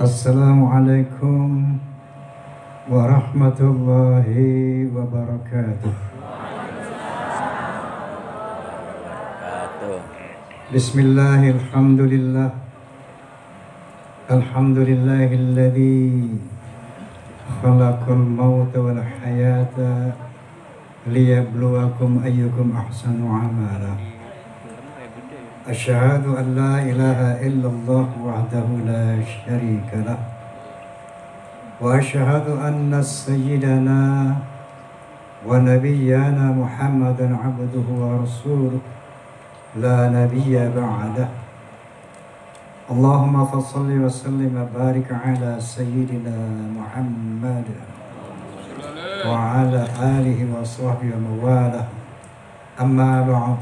Assalamualaikum warahmatullahi wabarakatuh. Bismillahirrahmanirrahim. Alhamdulillahilladzi khalaqal mauta wal hayata liyabluwakum ayyukum ahsanu amala. Asyhadu an la ilaha illallah wahdahu la syarika lah. Wa asyhadu anna sayyidana wa nabiyyana Muhammadan abduhu wa rasuluh la nabiyya ba'dah. Allahumma fassalli wa sallim wa barik ala sayyidina Muhammad wa ala alihi wa sahbihi wa mawalah. Amma ba'd.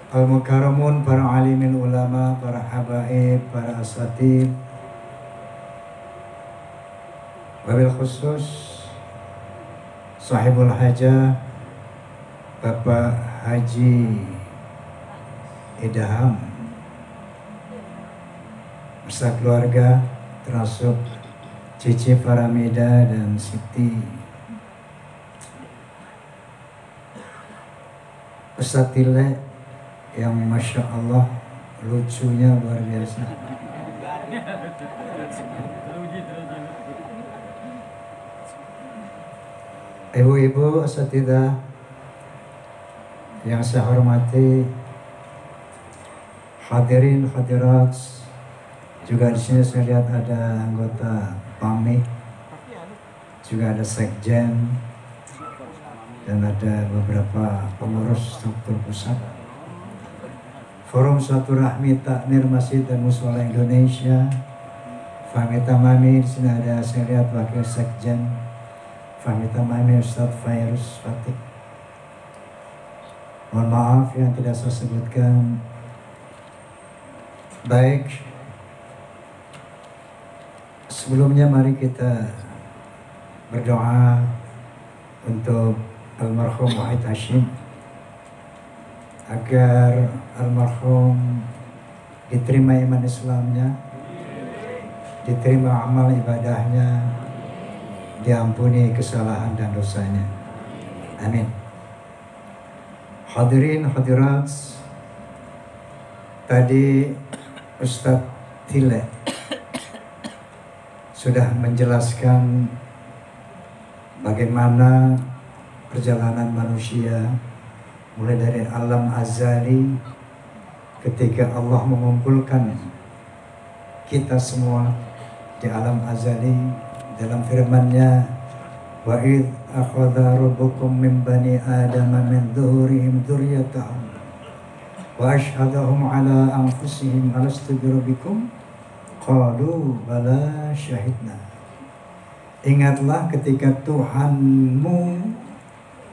Al-Mukarramun, para alimin ulama, para habaib, para asatid, wabil khusus sahibul hajah Bapak Haji Idham beserta keluarga, termasuk Cici Faramida dan Siti, Ustadz Tile yang Masya Allah lucunya luar biasa. Ibu-ibu asatidzah yang saya hormati, hadirin hadirat, juga di sini saya lihat ada anggota PAMI, juga ada sekjen, dan ada beberapa pengurus struktur pusat. Forum Silaturahmi Takmir Masjid dan Mushola Indonesia, Fahmi Tamami, di sini ada saya lihat wakil sekjen Fahmi Tamami Ustadz Fairuz Fatih. Mohon maaf yang tidak saya sebutkan. Baik, sebelumnya mari kita berdoa untuk almarhum Wahid Hashim, agar almarhum diterima iman Islamnya, diterima amal ibadahnya, diampuni kesalahan dan dosanya. Amin. Hadirin hadirat, tadi Ustadz Tile sudah menjelaskan bagaimana perjalanan manusia mulai dari alam azali, ketika Allah mengumpulkan kita semua di alam azali dalam firman-Nya, wa id akhadha rabbukum min bani adama min dhuhurihim dzurriyyatahum wa ashhadahum ala anfusihim alastu birabbikum qalu bala syahidna. Ingatlah ketika Tuhanmu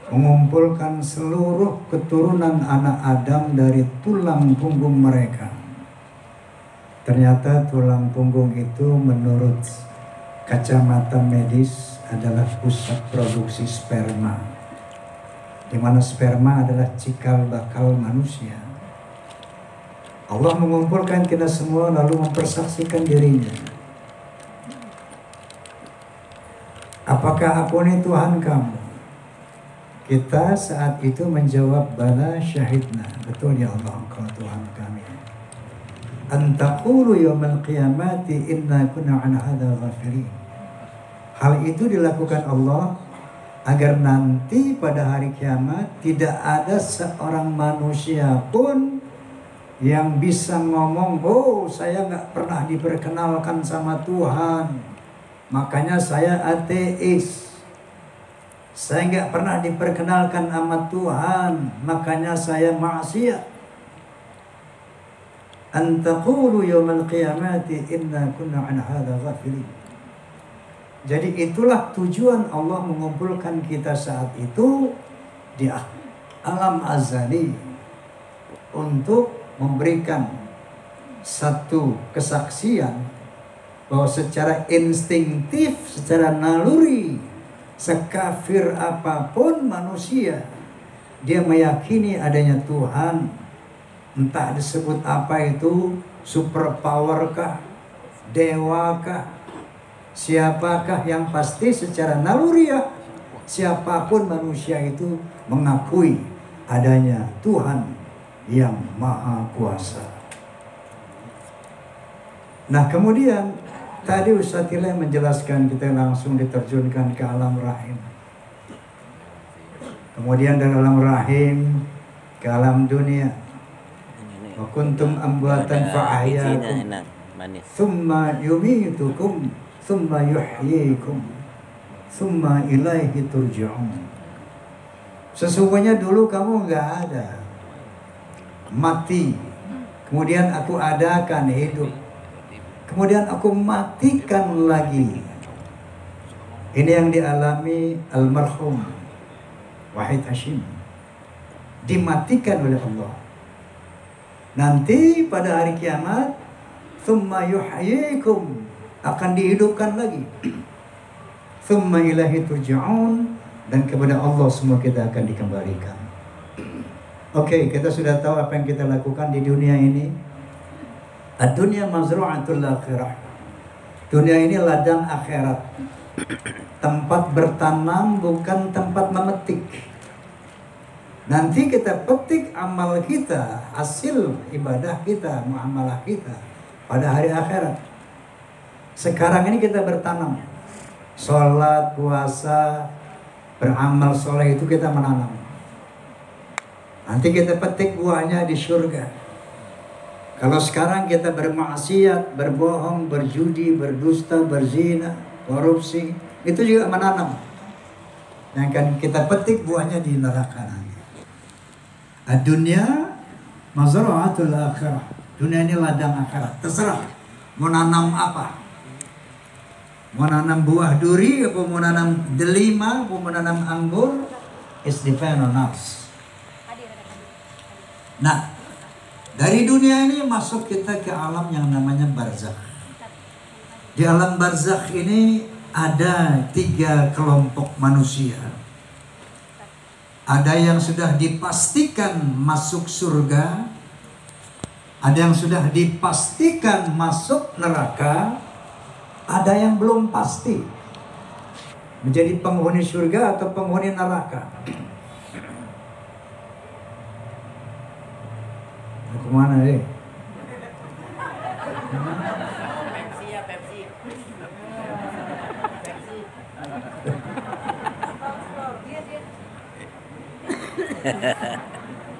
mengumpulkan seluruh keturunan anak Adam dari tulang punggung mereka. Ternyata tulang punggung itu menurut kacamata medis adalah pusat produksi sperma, di mana sperma adalah cikal bakal manusia. Allah mengumpulkan kita semua lalu mempersaksikan dirinya. Apakah aku ini Tuhan kamu? Kita saat itu menjawab bala syahidna. Betul ya Allah, Engkau Tuhan kami. Antaqulu yawmal qiyamati inna kunna an hadza ghafilin. Hal itu dilakukan Allah agar nanti pada hari kiamat tidak ada seorang manusia pun yang bisa ngomong, oh saya nggak pernah diperkenalkan sama Tuhan, makanya saya ateis. Saya nggak pernah diperkenalkan sama Tuhan, makanya saya maksiat. Antaqulu yawmal qiyamati inna kunna an hadza ghafilin. Jadi itulah tujuan Allah mengumpulkan kita saat itu di alam azali, untuk memberikan satu kesaksian bahwa secara instinktif, secara naluri, sekafir apapun manusia, dia meyakini adanya Tuhan. Entah disebut apa itu, superpower kah, dewa kah, siapakah, yang pasti secara naluriah siapapun manusia itu mengakui adanya Tuhan yang Maha Kuasa. Nah kemudian tadi Ustaz Tilai menjelaskan kita langsung diterjunkan ke alam rahim. Kemudian dari alam rahim ke alam dunia. Wa kuntum amwatan fa'ahyakum thumma yumitukum thumma yuhyikum thumma ilaihi turja'un. Sesungguhnya dulu kamu nggak ada, mati, kemudian aku adakan hidup, kemudian aku matikan lagi. Ini yang dialami almarhum Wahid Hashim, dimatikan oleh Allah. Nanti pada hari kiamat, thumma yuhyikum, akan dihidupkan lagi. Thumma ilahi turja'un, dan kepada Allah semua kita akan dikembalikan. Oke, kita sudah tahu apa yang kita lakukan di dunia ini. Ad-dunya mazru'atul akhirah. Dunia ini ladang akhirat. Tempat bertanam, bukan tempat memetik. Nanti kita petik amal kita, hasil ibadah kita, muamalah kita pada hari akhirat. Sekarang ini kita bertanam. Sholat, puasa, beramal soleh itu kita menanam. Nanti kita petik buahnya di surga. Kalau sekarang kita bermaksiat, berbohong, berjudi, berdusta, berzina, korupsi, itu juga menanam. Yang akan kita petik buahnya di neraka nanti. Dunia mazra'atul akhirah. Dunia ini ladang akhirat. Terserah mau nanam apa. Mau nanam buah duri, apa mau nanam delima, apa mau nanam anggur, it's depend on us. Nah, dari dunia ini masuk kita ke alam yang namanya barzakh. Di alam barzakh ini ada 3 kelompok manusia. Ada yang sudah dipastikan masuk surga, ada yang sudah dipastikan masuk neraka, ada yang belum pasti menjadi penghuni surga atau penghuni neraka. Kemana deh? Pepsi ya, Pepsi.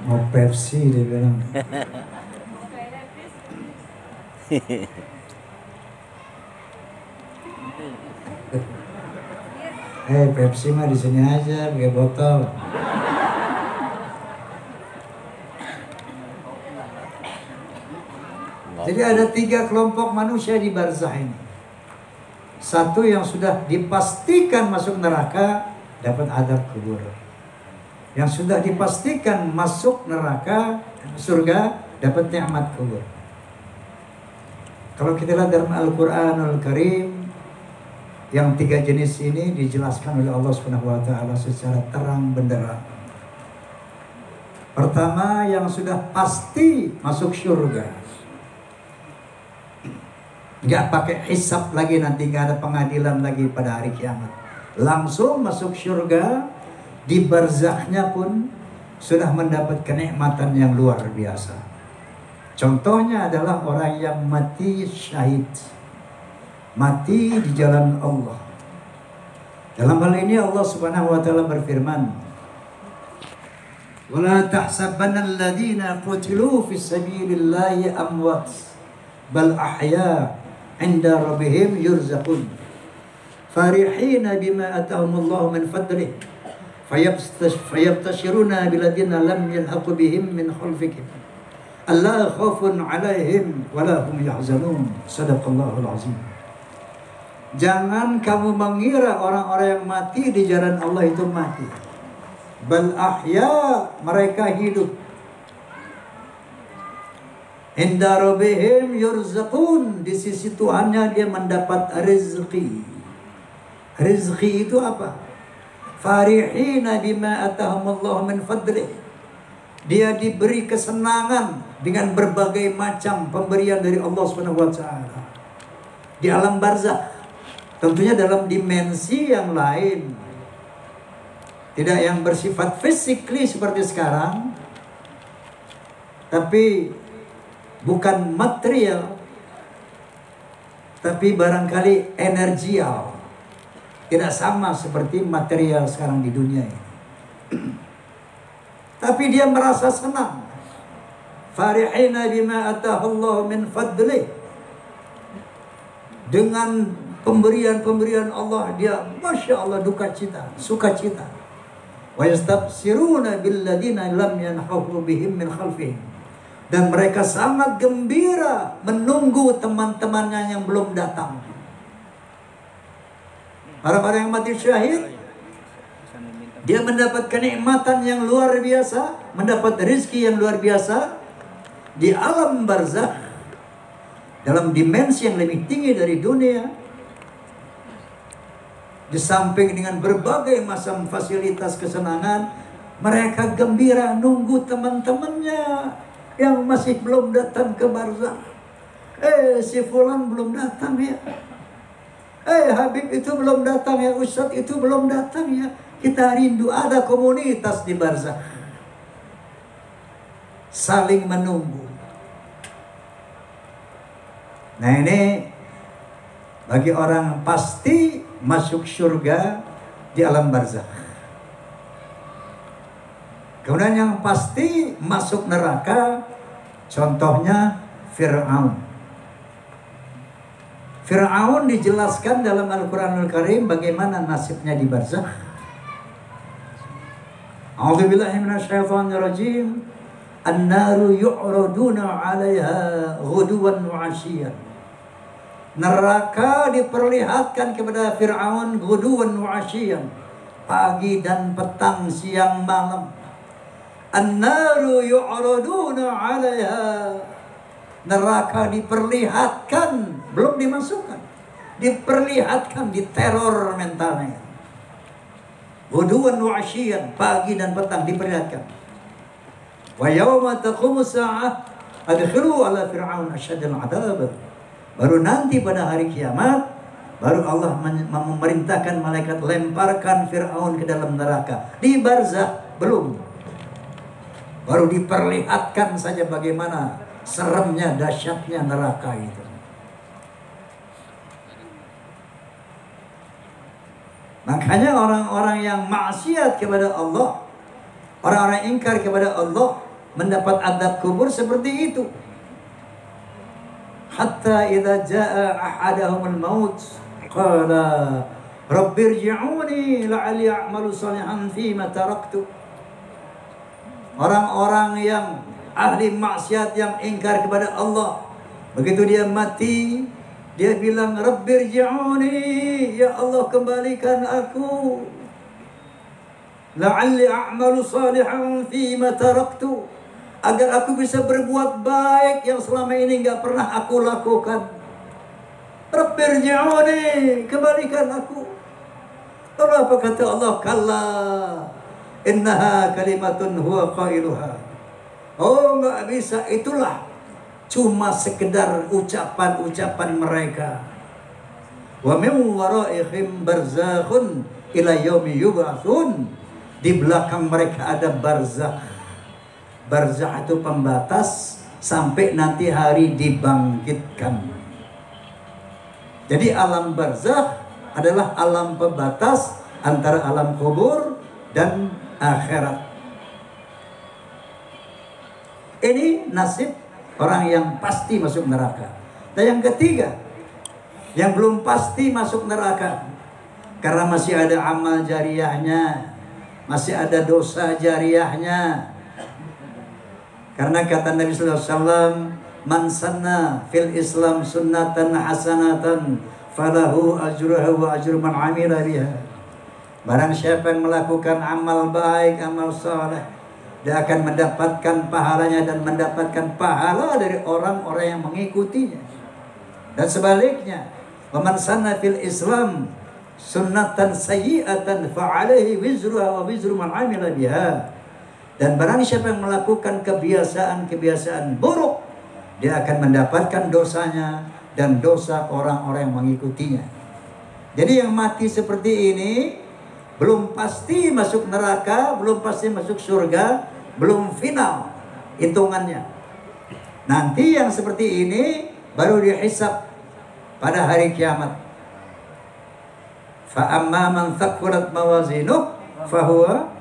Mau Pepsi dia bilang. Pepsi mah di sini aja pakai botol. Jadi ada 3 kelompok manusia di barzakh ini. Satu yang sudah dipastikan masuk neraka, dapat adab kubur. Yang sudah dipastikan masuk neraka, surga, dapat nikmat kubur. Kalau kita lihat dalam Al-Quranul Karim, yang 3 jenis ini dijelaskan oleh Allah Subhanahu wa taala secara terang benderang. Pertama, yang sudah pasti masuk surga. Nggak pakai hisab lagi, nanti nggak ada pengadilan lagi pada hari kiamat. Langsung masuk surga, di barzakhnya pun sudah mendapat kenikmatan yang luar biasa. Contohnya adalah orang yang mati syahid, mati di jalan Allah. Dalam hal ini Allah Subhanahu wa taala berfirman, "Wala tahsabanna alladziina qutilu fis sabilillahi amwat, bal ahya' 'inda rabbihim yurzaqun. Farihina bima atahumullahu min fadlih, fayabtashiruna biladina lam yalhaqu bihim min khalfihim. Alla khaufun 'alaihim wa la hum yahzanun." Shadaqallahul azim. Jangan kamu mengira orang-orang yang mati di jalan Allah itu mati. Bal ahya, mereka hidup. Inda rabbihim yurzaqun, di sisi Tuhannya dia mendapat rezeki. Rezeki itu apa? Farihina bima atahumullahu min fadlih. Dia diberi kesenangan dengan berbagai macam pemberian dari Allah Subhanahu wa taala. Di alam barzakh, tentunya dalam dimensi yang lain. Tidak yang bersifat physically seperti sekarang, tapi bukan material, tapi barangkali energial. Tidak sama seperti material sekarang di dunia ini. Tapi dia merasa senang. Farihina bima atahullahu min fadlih. Dengan pemberian-pemberian Allah, dia Masya Allah duka cita, suka cita. Wa yastabsiruna billadina lam yanhahu bihim min khalfihim. Dan mereka sangat gembira menunggu teman-temannya yang belum datang. Orang-orang yang mati syahid, dia mendapat kenikmatan yang luar biasa, mendapat rezeki yang luar biasa di alam barzakh, dalam dimensi yang lebih tinggi dari dunia. Di samping dengan berbagai macam fasilitas kesenangan, mereka gembira nunggu teman-temannya yang masih belum datang ke barzakh. Si fulan belum datang ya. Habib itu belum datang ya. Ustadz itu belum datang ya. Kita rindu ada komunitas di barzakh. Saling menunggu. Nah ini bagi orang pasti masuk surga di alam barzakh. Kemudian yang pasti masuk neraka, contohnya Fir'aun. Fir'aun dijelaskan dalam Al-Quranul Karim bagaimana nasibnya di barzakh. A'udzubillahi minasyaitonirrajim. An-naru yu'raduna 'alaiha ghuduwan wa 'ashiyyan. Neraka diperlihatkan kepada Fir'aun ghuduwan wa 'ashiyyan, pagi dan petang, siang malam. An-naru yu'raduna 'alaiha. Neraka diperlihatkan, belum dimasukkan. Diperlihatkan, diteror mentalnya. Ghuduwan wa 'ashiyyan, pagi dan petang diperlihatkan. Wa yawma taqumu sa'ah adkhilu ala fir'aun asyadal 'adab. Baru nanti pada hari kiamat, baru Allah memerintahkan malaikat lemparkan Fir'aun ke dalam neraka. Di barzakh belum. Baru diperlihatkan saja bagaimana seremnya, dahsyatnya neraka itu. Makanya orang-orang yang maksiat kepada Allah, orang-orang ingkar kepada Allah, mendapat adab kubur seperti itu. Hatta idza jaa ahadahumul maut qala rabbirji'uni la'alli a'malu salihan fima taraktu. Orang-orang yang ahli maksiat yang ingkar kepada Allah, begitu dia mati, dia bilang rabbirji'uni, ya Allah kembalikan aku, la'alli a'malu salihan fima taraktu, agar aku bisa berbuat baik yang selama ini nggak pernah aku lakukan. Rabbirji'uni, kembalikan aku. Lalu apa kata Allah? Kalla innaha kalimatun huwa qailuha. Oh, nggak bisa, itulah cuma sekedar ucapan-ucapan mereka. Wa min waraihim barzakhun ila yaumi yub'atsun. Di belakang mereka ada barzakh. Barzakh itu pembatas sampai nanti hari dibangkitkan. Jadi alam barzakh adalah alam pembatas antara alam kubur dan akhirat. Ini nasib orang yang pasti masuk neraka. Dan yang ketiga, yang belum pasti masuk neraka karena masih ada amal jariyahnya, masih ada dosa jariyahnya. Karena kata Nabi sallallahu alaihi wasallam, man sanna fil Islam sunnatan hasanatan falahu ajruha wa ajru man amila biha. Barang siapa yang melakukan amal baik, amal saleh dia akan mendapatkan pahalanya dan mendapatkan pahala dari orang-orang yang mengikutinya. Dan sebaliknya, waman sanna fil Islam sunnatan sayyi'atan fa'alaihi wizruha wa wizru man 'amila biha. Dan barang siapa yang melakukan kebiasaan-kebiasaan buruk, dia akan mendapatkan dosanya dan dosa orang-orang yang mengikutinya. Jadi yang mati seperti ini belum pasti masuk neraka, belum pasti masuk surga, belum final hitungannya. Nanti yang seperti ini baru dihisab pada hari kiamat. Fa amma man thaqulat mawazinuh fahuwa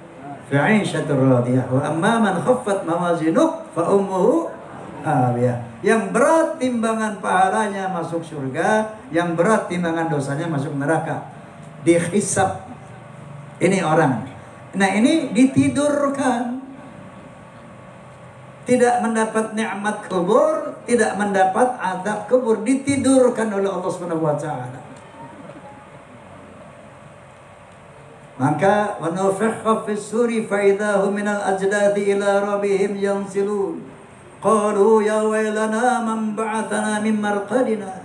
fi 'ishatir radiyah wa amma man khaffat mawazinuh fa ummuhu hawiyah. Yang berat timbangan pahalanya masuk surga, yang berat timbangan dosanya masuk neraka. Dihisab ini orang. Nah, ini ditidurkan. Tidak mendapat nikmat kubur, tidak mendapat azab kubur, ditidurkan oleh Allah Subhanahu wa taala. Maka wa nufikha fis suri fa idza hum minal ajdathi ila rabbihim yansilun. Qalu ya waylana man ba'athana min marqadina.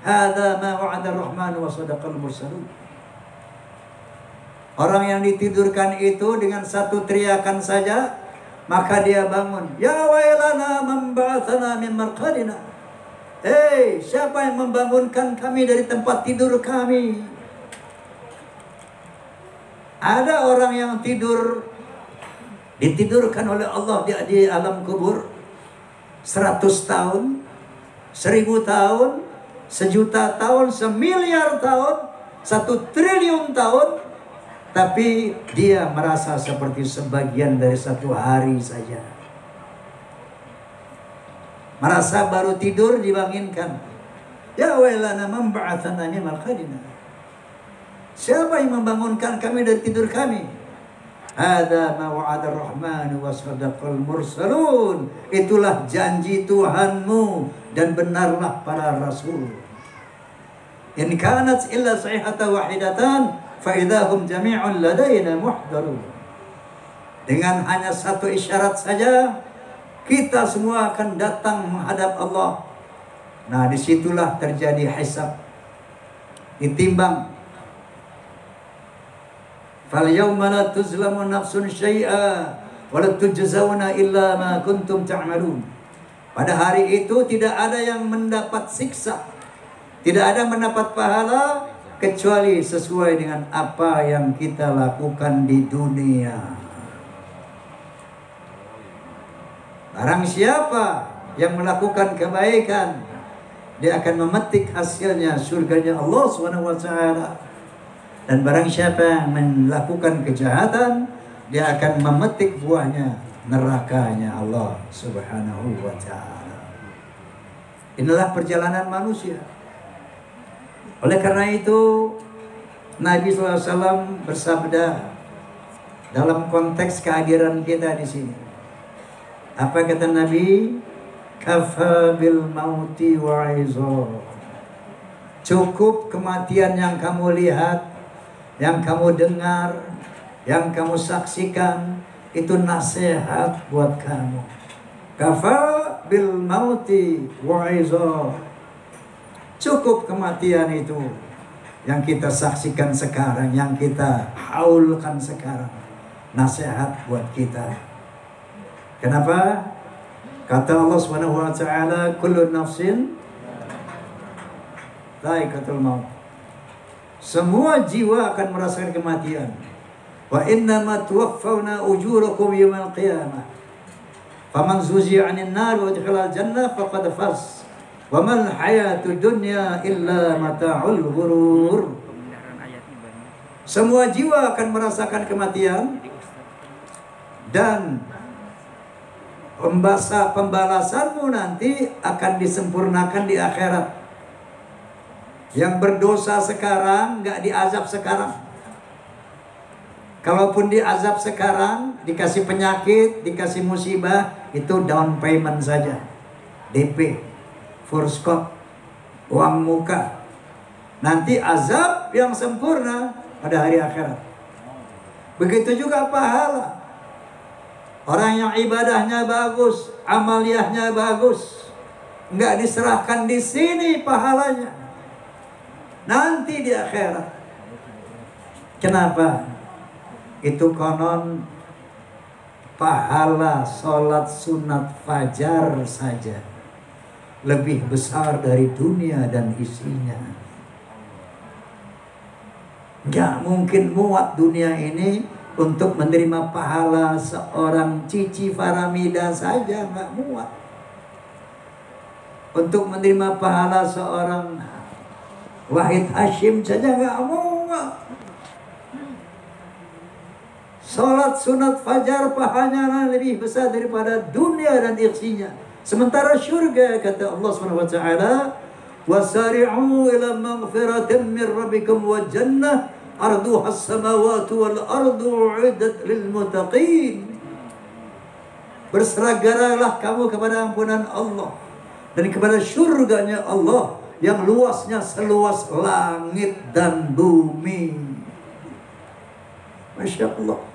Hadza ma wa'ada ar-rahman wa sadaqal mursalun. Orang yang ditidurkan itu dengan satu teriakan saja, maka dia bangun. Ya wailana man ba'athana min marqadina. Hei, siapa yang membangunkan kami dari tempat tidur kami? Ada orang yang tidur, ditidurkan oleh Allah di alam kubur 100 tahun, 1000 tahun, 1.000.000 tahun, 1.000.000.000 tahun, 1.000.000.000 tahun. Tapi dia merasa seperti sebagian dari 1 hari saja. Merasa baru tidur dibangunkan. Ya wailana man ba'athana min marqadina. Siapa yang membangunkan kami dari tidur kami? Hadza ma wa'ada ar-rahman wa sadaqal mursalun. Itulah janji Tuhanmu dan benarlah para rasul. In kanat illa sayhatan wahidatan fa'idahum jami'un ladaina muhdarun. Dengan hanya satu isyarat saja, kita semua akan datang menghadap Allah. Nah, disitulah terjadi hisab, ditimbang. Fal yawma la tuzlamu nafsun syai'a wa la tujzauna illa ma kuntum ta'malun. Pada hari itu tidak ada yang mendapat siksa, tidak ada mendapat pahala kecuali sesuai dengan apa yang kita lakukan di dunia. Barang siapa yang melakukan kebaikan, dia akan memetik hasilnya surganya Allah SWT. Dan barang siapa yang melakukan kejahatan, dia akan memetik buahnya nerakanya Allah SWT. Inilah perjalanan manusia. Oleh karena itu Nabi SAW bersabda dalam konteks kehadiran kita di sini. Apa kata Nabi? Kafa bil mauti wa'izor. Cukup kematian yang kamu lihat, yang kamu dengar, yang kamu saksikan, itu nasihat buat kamu. Kafa bil mauti wa'izor. Cukup kematian itu yang kita saksikan sekarang, yang kita haulkan sekarang. Nasihat buat kita. Kenapa? Kata Allah SWT, kullu nafsin dha'iqatul maut. Semua jiwa akan merasakan kematian. Wa innama tuwaffawna ujurakum yawmal qiyamah. Faman zuzi'a 'anil nar wa dakhala al-jannah faqad faz. Wa mal hayatud dunya illa mata'ul ghurur. Semua jiwa akan merasakan kematian dan pembalasanmu nanti akan disempurnakan di akhirat. Yang berdosa sekarang nggak diazab sekarang. Kalaupun diazab sekarang, dikasih penyakit, dikasih musibah, itu down payment saja, DP, first cop, uang muka. Nanti azab yang sempurna pada hari akhirat. Begitu juga pahala. Orang yang ibadahnya bagus, amaliyahnya bagus, nggak diserahkan di sini pahalanya, nanti di akhirat. Kenapa? Itu konon pahala sholat sunat fajar saja lebih besar dari dunia dan isinya. Nggak mungkin muat dunia ini untuk menerima pahala seorang Cici Faramida saja, nggak muat. Untuk menerima pahala seorang Wahid Hashim saja nggak muat. Salat sunat fajar pahalanya lebih besar daripada dunia dan isinya. Sementara syurga, kata Allah SWT, wasari'u ila maghfiratin min rabbikum wa jannah arduha as-samawati wal ardu uiddat lil muttaqin. Bersegeralah kamu kepada ampunan Allah dan kepada syurganya Allah yang luasnya seluas langit dan bumi. Masya Allah.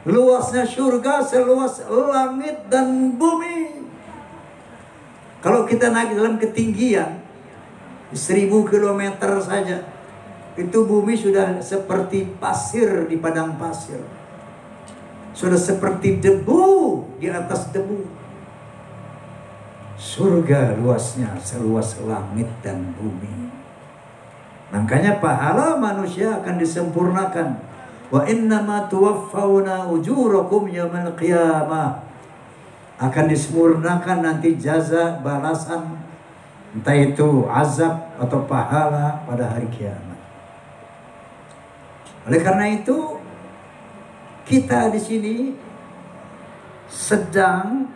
Luasnya surga seluas langit dan bumi. Kalau kita naik dalam ketinggian 1000 kilometer saja, itu bumi sudah seperti pasir di padang pasir, sudah seperti debu di atas debu. Surga luasnya seluas langit dan bumi. Makanya pahala manusia akan disempurnakan. Wa innama tuwaffawna ujurakum yaumal qiyamah. Akan disempurnakan nanti jaza, balasan, entah itu azab atau pahala pada hari kiamat. Oleh karena itu, kita di sini sedang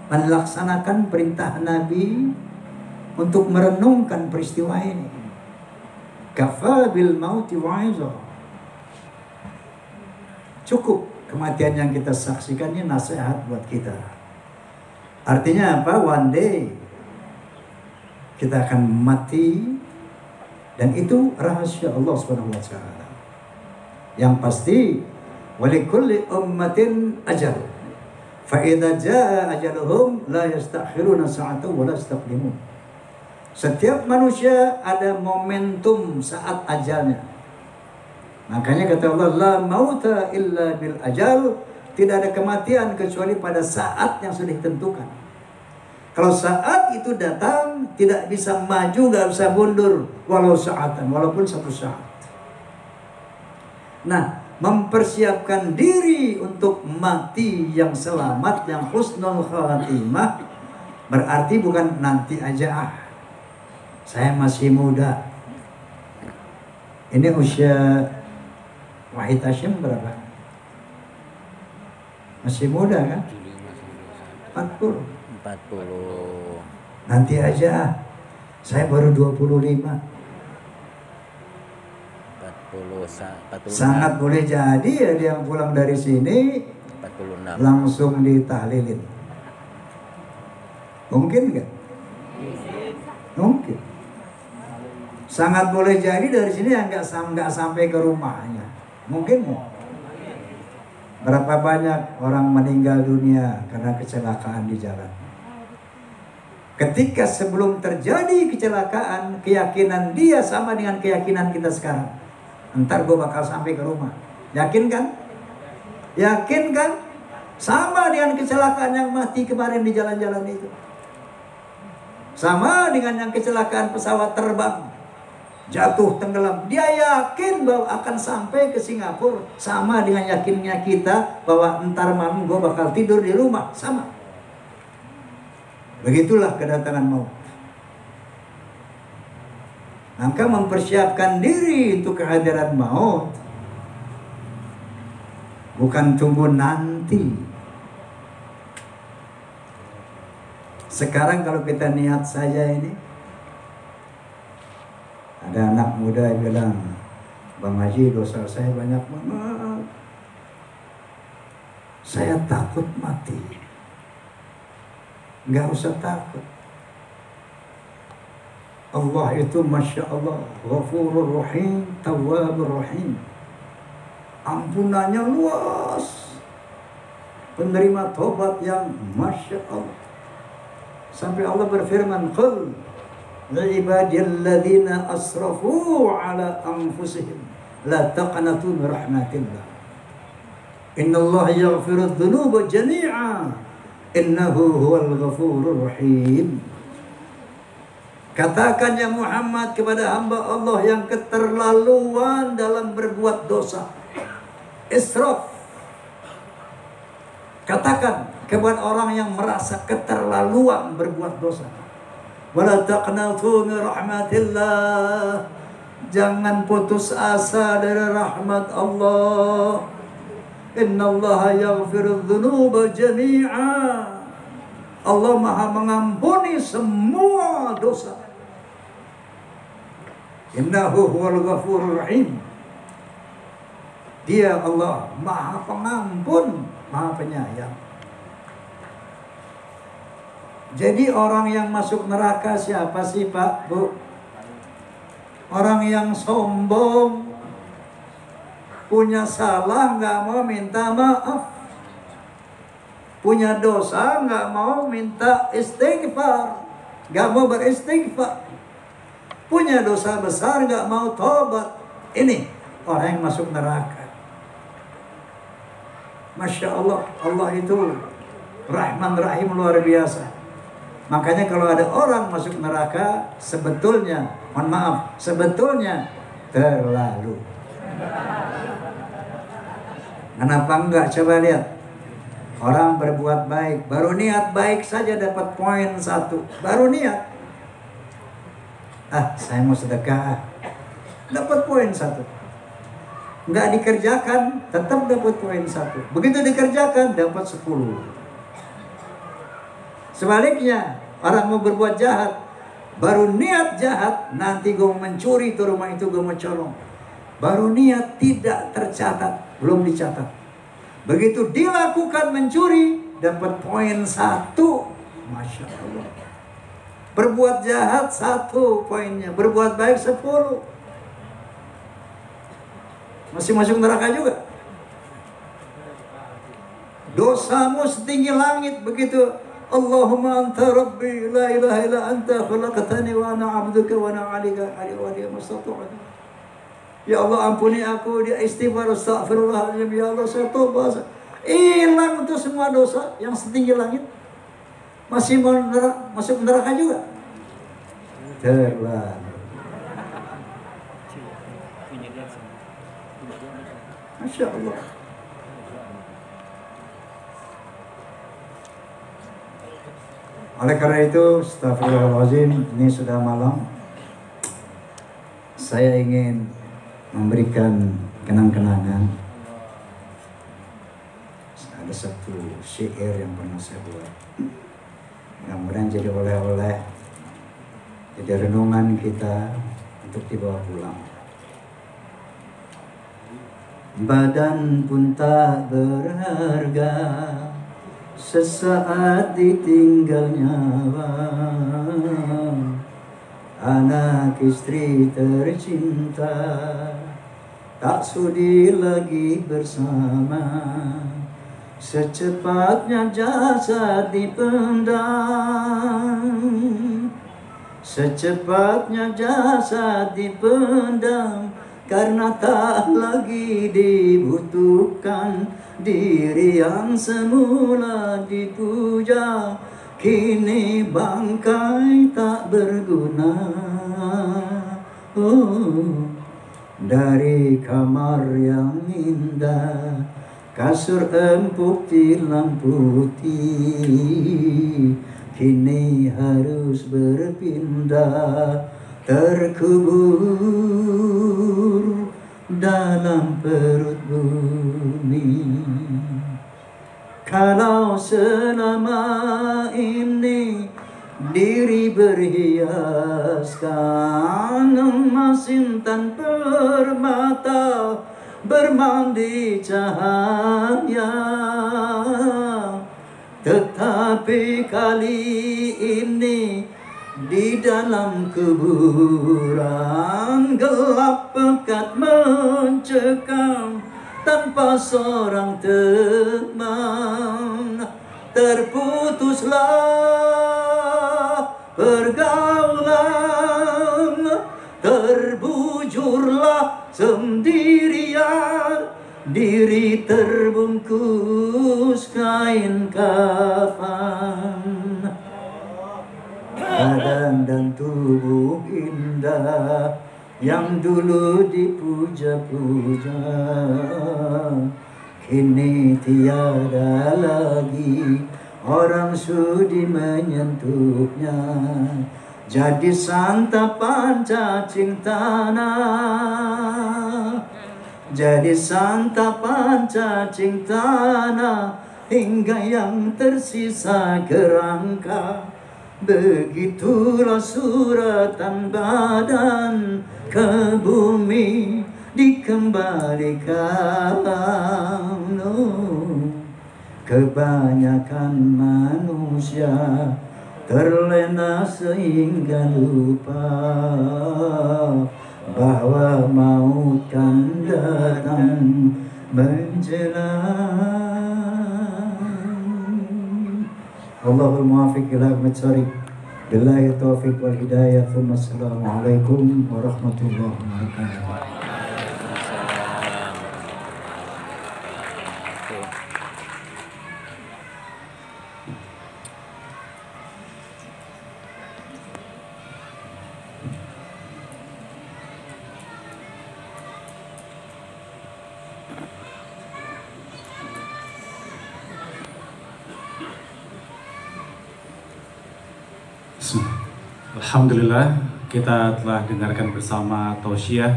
melaksanakan perintah Nabi untuk merenungkan peristiwa ini. Kafa bil mauti wa'izah. Cukup kematian yang kita saksikan ini nasihat buat kita. Artinya apa? One day kita akan mati, dan itu rahasia Allah Subhanahu wa taala. Yang pasti, walikulli ummatin ajal. Fa idza jaa ajaluhum la yastakhiruna sa'atan wa la yastaqdimun. Setiap manusia ada momentum saat ajalnya. Makanya kata Allah, la mauta illa bil ajal. Tidak ada kematian kecuali pada saat yang sudah ditentukan. Kalau saat itu datang, tidak bisa maju, nggak bisa mundur, walau saatan, walaupun satu saat. Nah, mempersiapkan diri untuk mati yang selamat, yang husnul khatimah, berarti bukan nanti aja, saya masih muda. Ini usia Wahid Hashim berapa? Masih muda kan? 40. Nanti aja, saya baru 25. 40. Sangat boleh jadi ya dia pulang dari sini 46. langsung ditahlilin. Mungkin nggak? Mungkin. Sangat boleh jadi dari sini yang nggak sampai ke rumahnya. Mungkin nggak? Berapa banyak orang meninggal dunia karena kecelakaan di jalan. Ketika sebelum terjadi kecelakaan, keyakinan dia sama dengan keyakinan kita sekarang. Ntar gue bakal sampai ke rumah. Yakin kan? Yakin kan? Sama dengan kecelakaan yang mati kemarin di jalan-jalan itu. Sama dengan yang kecelakaan pesawat terbang, jatuh tenggelam. Dia yakin bahwa akan sampai ke Singapura. Sama dengan yakinnya kita bahwa entar malam gue bakal tidur di rumah. Sama. Begitulah kedatangan maut. Maka mempersiapkan diri untuk kehadiran maut, bukan tunggu nanti. Sekarang kalau kita niat saja ini, ada anak muda yang bilang, Bang Haji, dosa saya banyak banget, saya takut mati. Nggak usah takut. Allah itu Masya Allah, Ghafurur Rahim, Tawwabur Rahim. ampunannya luas, penerima tobat yang Masya Allah. Sampai Allah berfirman, qul ibadiyalladzina asrafu ala anfusihim la taqnatu min rahmatillah innallaha yaghfirudz dzunuba jami'a innahu huwal ghafurur rahim. Katakan ya Muhammad kepada hamba Allah yang keterlaluan dalam berbuat dosa, israf. Katakan kepada orang yang merasa keterlaluan berbuat dosa, wala taqnatu min rahmatillah, jangan putus asa dari rahmat Allah. Innallaha yaghfirudz dzunuba jami'a, Allah Maha mengampuni semua dosa. Innahu huwal ghafurur rahim, Dia Allah Maha Pengampun, Maha Penyayang. Jadi orang yang masuk neraka siapa sih Pak, Bu? Orang yang sombong, punya salah nggak mau minta maaf, punya dosa nggak mau minta istighfar, nggak mau beristighfar, punya dosa besar nggak mau tobat. Ini orang yang masuk neraka. Masya Allah, Allah itu Rahman Rahim luar biasa. Makanya kalau ada orang masuk neraka, sebetulnya, mohon maaf, sebetulnya terlalu. Kenapa enggak? Coba lihat. Orang berbuat baik, baru niat baik saja dapat poin 1. Baru niat. Saya mau sedekah. Dapat poin 1. Enggak dikerjakan, tetap dapat poin 1. Begitu dikerjakan, dapat 10. Sebaliknya, orang mau berbuat jahat, baru niat jahat, nanti gue mau mencuri tuh rumah itu, gue mau colong. Baru niat tidak tercatat, belum dicatat. Begitu dilakukan mencuri, dapat poin 1. Masya Allah. Berbuat jahat 1 poinnya, berbuat baik 10. Masih masuk neraka juga. Dosamu setinggi langit, begitu Allahumma anta rabbi la ilaha illa anta khalaqtani wa ana 'abduka wa ana 'alaika mastatu'tu. Ya Allah, ampuni aku, dia istighfar, astagfirullahaladzim, ya Allah saya tobat. Hilang itu semua dosa yang setinggi langit. Masih masuk neraka juga. Terlalu. Masya Allah. Oleh karena itu, astagfirullahaladzim, ini sudah malam. Saya ingin memberikan kenang-kenangan. Ada satu syair yang pernah saya buat. Mudah-mudahan jadi oleh-oleh, jadi renungan kita untuk dibawa pulang. Badan pun tak berharga, sesaat ditinggal nyawa. Anak istri tercinta tak sudi lagi bersama. Secepatnya jasad dipendam, secepatnya jasad dipendam, karena tak lagi dibutuhkan. Diri yang semula dipuja, kini bangkai tak berguna. Dari kamar yang indah, kasur empuk tilam putih, kini harus berpindah, terkubur dalam perut bumi. Kalau selama ini diri berhiaskan emas intan permata, bermandi cahaya, tetapi kali ini di dalam kuburan gelap pekat mencekam, tanpa seorang teman. Terputuslah pergaulan, terbujurlah sendirian, diri terbungkus kain kafan. Badan dan tubuh indah yang dulu dipuja-puja, kini tiada lagi orang sudi menyentuhnya. Jadi santapan cacing tanah, jadi santapan cacing tanah, hingga yang tersisa kerangka. Begitulah suratan badan ke bumi dikembalikan. Kebanyakan manusia terlena sehingga lupa bahwa maut kan datang menjelang. Allahul muwafiq ila aqwamit thariq. Billahi taufiq wal hidayah. Assalamualaikum warahmatullahi wabarakatuh. Alhamdulillah, kita telah dengarkan bersama tausiah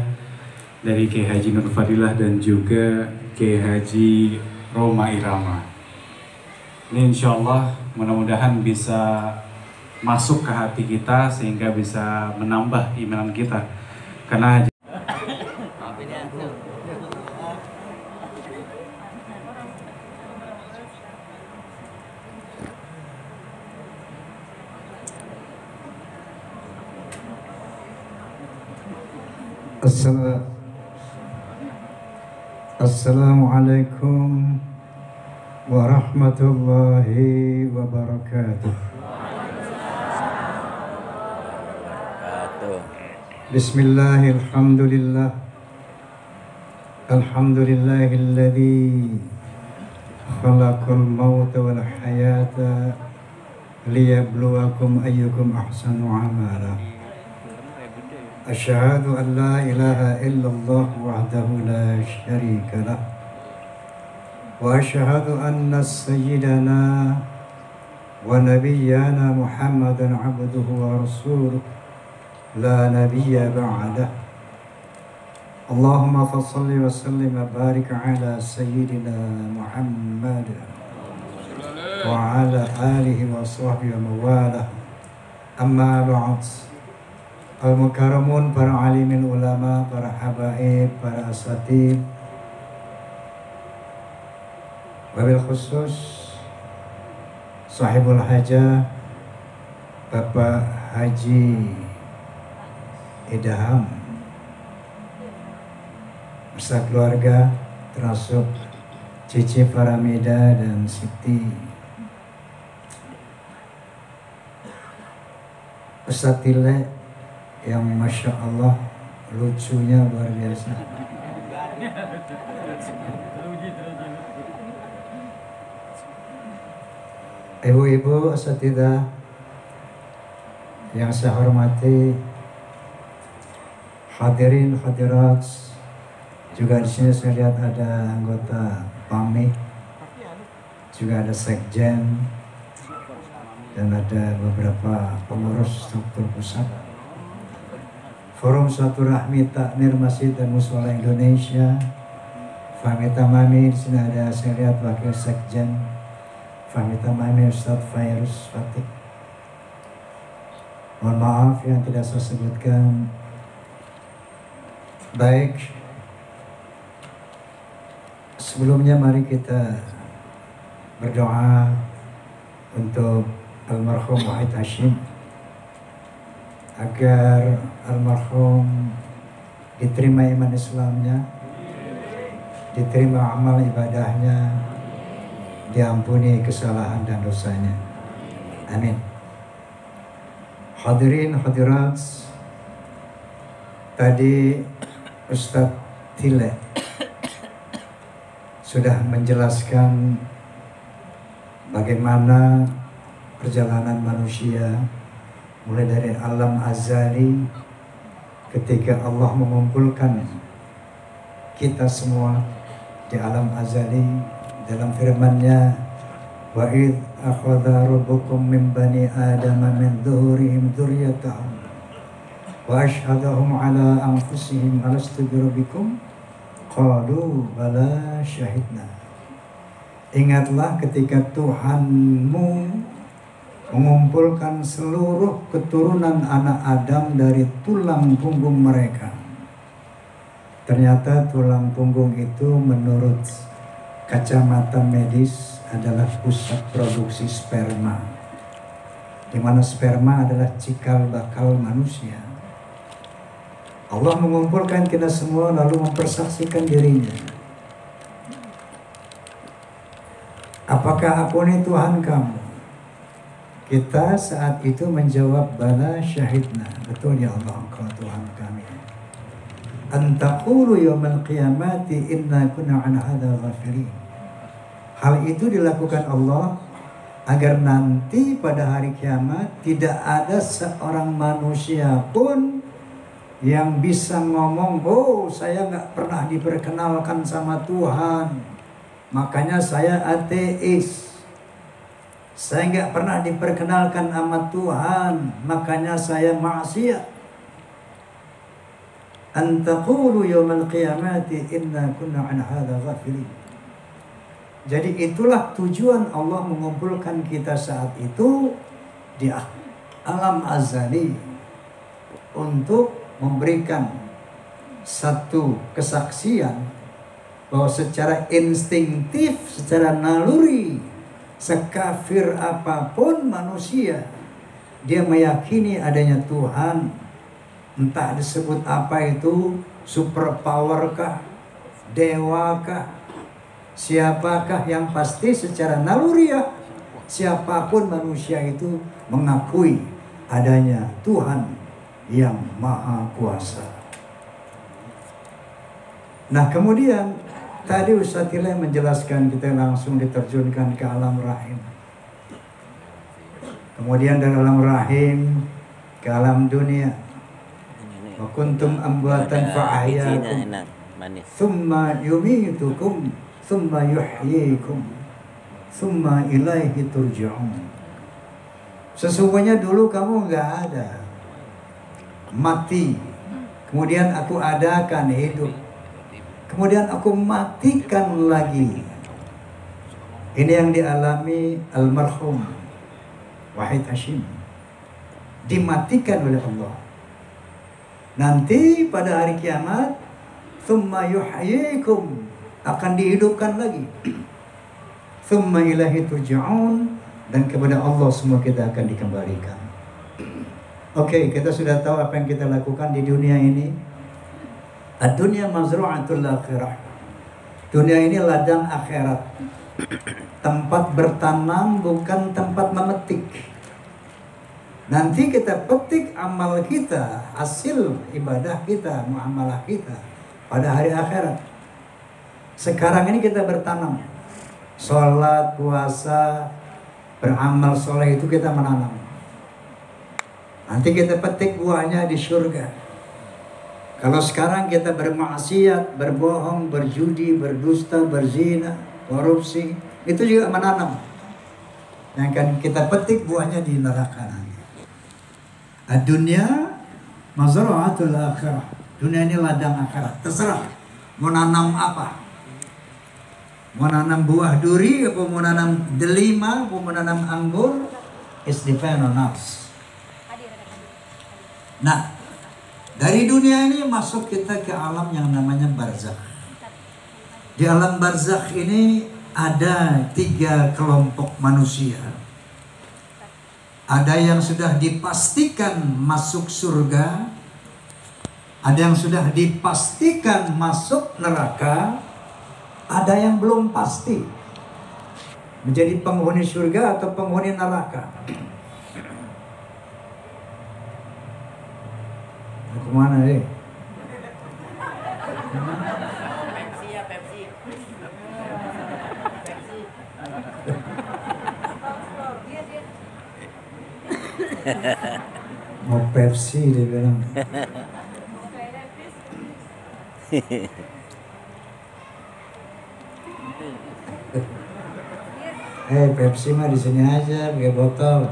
dari Kiai Haji Nur Fadilah dan juga Kiai Haji Roma Irama. Ini insya Allah mudah-mudahan bisa masuk ke hati kita sehingga bisa menambah iman kita. Karena Assalamualaikum warahmatullahi wabarakatuh. Bismillahirrahmanirrahim. Alhamdulillahilladzi khalaqal mauta wal hayata liyabluwakum ayyukum ahsanu amala. Asyhadu an la ilaha illallah wahdahu la syarika lah, wa asyhadu anna sayyidana wa nabiyyana Muhammadan abduhu wa rasuluh la nabiyya ba'dah. Allahumma fassalli wa sallim wa barik ala sayyidina Muhammad wa ala alihi wa sahbihi wa mawalah. Amma ba'd. Al-Mukarramun, para alimin ulama, para habaib, para asatid, wabil khusus sahibul hajah Bapak Haji Idham beserta keluarga, termasuk Cici Faramida dan Siti, Ustadz Tile yang Masya Allah lucunya luar biasa. Ibu-ibu asatidzah yang saya hormati, hadirin hadirat, juga di sini saya lihat ada anggota PAMI, juga ada sekjen, dan ada beberapa pengurus struktur pusat. Forum Silaturahmi Takmir Masjid dan Mushola Indonesia, Fahmi Tamami, di sini ada saya lihat wakil sekjen Fahmi Tamami Ustadz Fairuz Fatih. Mohon maaf yang tidak saya sebutkan. Baik, sebelumnya mari kita berdoa untuk almarhum Wahid Hashim agar almarhum diterima iman Islamnya, diterima amal ibadahnya, diampuni kesalahan dan dosanya. Amin. Hadirin hadirat, tadi Ustadz Tile sudah menjelaskan bagaimana perjalanan manusia mulai dari alam azali ketika Allah mengumpulkan kita semua di alam azali dalam firman-Nya, wa id akhadha rabbukum min bani adama min dhuhurihim dzurriyyatahum wa ashhadahum ala anfusihim alastu birabbikum qalu bala syahidna. Ingatlah ketika Tuhanmu mengumpulkan seluruh keturunan anak Adam dari tulang punggung mereka. Ternyata tulang punggung itu menurut kacamata medis adalah pusat produksi sperma, di mana sperma adalah cikal bakal manusia. Allah mengumpulkan kita semua lalu mempersaksikan dirinya. Apakah aku ini Tuhan kamu? Kita saat itu menjawab bala syahidna. Betul ya Allah, Engkau Tuhan kami. Antaqulu yawmal qiyamati inna kunna an hadza ghafilin. Hal itu dilakukan Allah agar nanti pada hari kiamat tidak ada seorang manusia pun yang bisa ngomong, oh saya nggak pernah diperkenalkan sama Tuhan, makanya saya ateis. Saya nggak pernah diperkenalkan sama Tuhan, makanya saya maksiat. Antaqulu yawmal qiyamati inna kunna an hadza ghafilin. Jadi itulah tujuan Allah mengumpulkan kita saat itu di alam azali untuk memberikan satu kesaksian bahwa secara instinktif, secara naluri, sekafir apapun manusia, dia meyakini adanya Tuhan. Entah disebut apa itu, superpower kah, dewa kah, siapakah, yang pasti secara naluriah siapapun manusia itu mengakui adanya Tuhan yang Maha Kuasa. Nah kemudian tadi Ustaz Tile menjelaskan kita langsung diterjunkan ke alam rahim. Kemudian dari alam rahim ke alam dunia. Wa kuntum amwatan fa'ahyakum thumma yumitukum thumma yuhyikum thumma ilaihi turja'un. Sesungguhnya dulu kamu nggak ada, mati, kemudian aku adakan hidup, kemudian aku matikan lagi. Ini yang dialami almarhum Wahid Hashim, dimatikan oleh Allah. Nanti pada hari kiamat, thumma yuhyikum, akan dihidupkan lagi. Thumma ilahi turja'un, dan kepada Allah semua kita akan dikembalikan. Oke, kita sudah tahu apa yang kita lakukan di dunia ini. Ad-dunya mazru'atul akhirah. Dunia ini ladang akhirat. Tempat bertanam, bukan tempat memetik. Nanti kita petik amal kita, hasil ibadah kita, muamalah kita pada hari akhirat. Sekarang ini kita bertanam. Sholat, puasa, beramal soleh itu kita menanam. Nanti kita petik buahnya di surga. Kalau sekarang kita bermaksiat, berbohong, berjudi, berdusta, berzina, korupsi, itu juga menanam. Yang akan kita petik buahnya di neraka nanti. Dunia mazra'atul akhirah. Dunia ini ladang akhirat. Terserah mau nanam apa. Mau nanam buah duri, atau mau nanam delima, atau mau nanam anggur, it's depend on us. Nah, dari dunia ini masuk kita ke alam yang namanya barzakh. Di alam barzakh ini ada 3 kelompok manusia. Ada yang sudah dipastikan masuk surga, ada yang sudah dipastikan masuk neraka, Ada yang belum pasti menjadi penghuni surga atau penghuni neraka. Mau kemana deh? Pepsi ya, Pepsi. Pepsi. Mau Pepsi dia bilang. Pepsi mah di sini aja pakai botol.